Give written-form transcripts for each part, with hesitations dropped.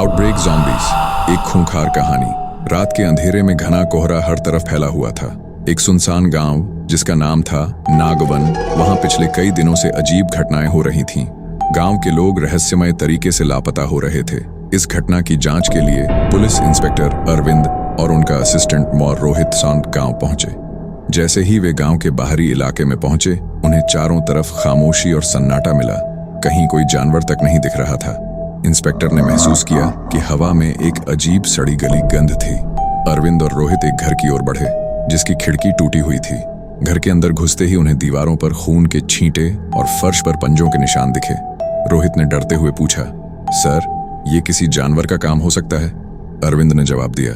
Outbreak zombies, एक खूंखार कहानी। रात के अंधेरे में घना कोहरा हर तरफ फैला हुआ था। एक सुनसान गांव जिसका नाम था नागवन, वहां पिछले कई दिनों से अजीब घटनाएं हो रही थीं। गांव के लोग रहस्यमय तरीके से लापता हो रहे थे। इस घटना की जांच के लिए पुलिस इंस्पेक्टर अरविंद और उनका असिस्टेंट मौर रोहित सांड गांव पहुंचे। जैसे ही वे गांव के बाहरी इलाके में पहुंचे, उन्हें चारों तरफ खामोशी और सन्नाटा मिला। कहीं कोई जानवर तक नहीं दिख रहा था। इंस्पेक्टर ने महसूस किया कि हवा में एक अजीब सड़ी गली गंध थी। अरविंद और रोहित एक घर की ओर बढ़े जिसकी खिड़की टूटी हुई थी। घर के अंदर घुसते ही उन्हें दीवारों पर खून के छींटे और फर्श पर पंजों के निशान दिखे। रोहित ने डरते हुए पूछा, सर, ये किसी जानवर का काम हो सकता है? अरविंद ने जवाब दिया,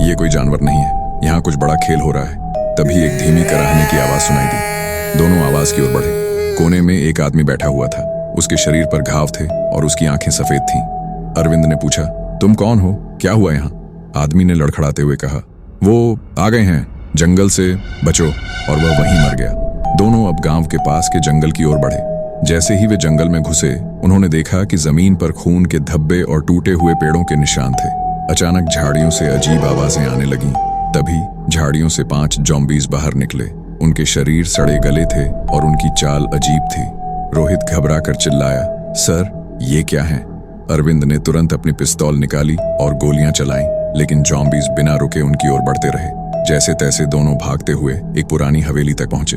ये कोई जानवर नहीं है, यहाँ कुछ बड़ा खेल हो रहा है। तभी एक धीमी कराहने की आवाज सुनाई दी। दोनों आवाज की ओर बढ़े। कोने में एक आदमी बैठा हुआ था। उसके शरीर पर घाव थे और उसकी आंखें सफेद थीं। अरविंद ने पूछा, तुम कौन हो? क्या हुआ यहाँ? आदमी ने लड़खड़ाते हुए कहा, वो आ गए हैं, जंगल से बचो। और वह वहीं मर गया। दोनों अब गांव के पास के जंगल की ओर बढ़े। जैसे ही वे जंगल में घुसे, उन्होंने देखा कि जमीन पर खून के धब्बे और टूटे हुए पेड़ों के निशान थे। अचानक झाड़ियों से अजीब आवाजें आने लगीं। तभी झाड़ियों से 5 ज़ॉम्बीज बाहर निकले। उनके शरीर सड़े गले थे और उनकी चाल अजीब थी। रोहित घबरा कर चिल्लाया, सर, ये क्या है? अरविंद ने तुरंत अपनी पिस्तौल निकाली और गोलियां चलाईं, लेकिन ज़ॉम्बीज बिना रुके उनकी ओर बढ़ते रहे। जैसे तैसे दोनों भागते हुए एक पुरानी हवेली तक पहुंचे।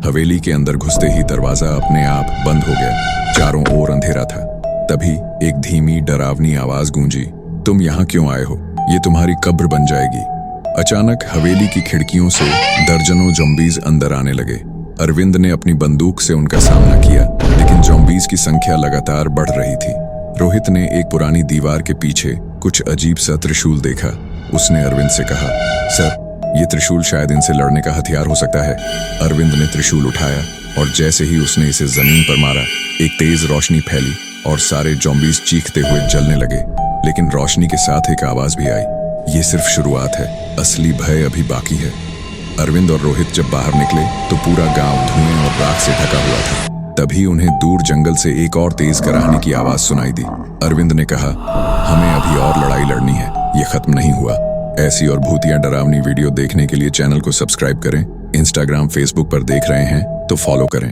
हवेली के अंदर घुसते ही दरवाजा अपने आप बंद हो गया। चारों ओर अंधेरा था। तभी एक धीमी डरावनी आवाज गूंजी, तुम यहाँ क्यों आए हो? ये तुम्हारी कब्र बन जाएगी। अचानक हवेली की खिड़कियों से दर्जनों ज़ॉम्बीज अंदर आने लगे। अरविंद ने अपनी बंदूक से उनका सामना किया, लेकिन ज़ॉम्बीज की संख्या लगातार बढ़ रही थी। रोहित ने एक पुरानी दीवार के पीछे कुछ अजीब सा त्रिशूल देखा। उसने अरविंद से कहा, सर, ये त्रिशूल शायद इनसे लड़ने का हथियार हो सकता है। अरविंद ने त्रिशूल उठाया और जैसे ही उसने इसे जमीन पर मारा, एक तेज रोशनी फैली और सारे ज़ॉम्बीज चीखते हुए जलने लगे। लेकिन रोशनी के साथ एक आवाज भी आई, ये सिर्फ शुरुआत है, असली भय अभी बाकी है। अरविंद और रोहित जब बाहर निकले तो पूरा गांव धुएं और राख से ढका हुआ था। तभी उन्हें दूर जंगल से एक और तेज कराहने की आवाज सुनाई दी। अरविंद ने कहा, हमें अभी और लड़ाई लड़नी है, ये खत्म नहीं हुआ। ऐसी और भूतिया डरावनी वीडियो देखने के लिए चैनल को सब्सक्राइब करें। इंस्टाग्राम, फेसबुक पर देख रहे हैं तो फॉलो करें।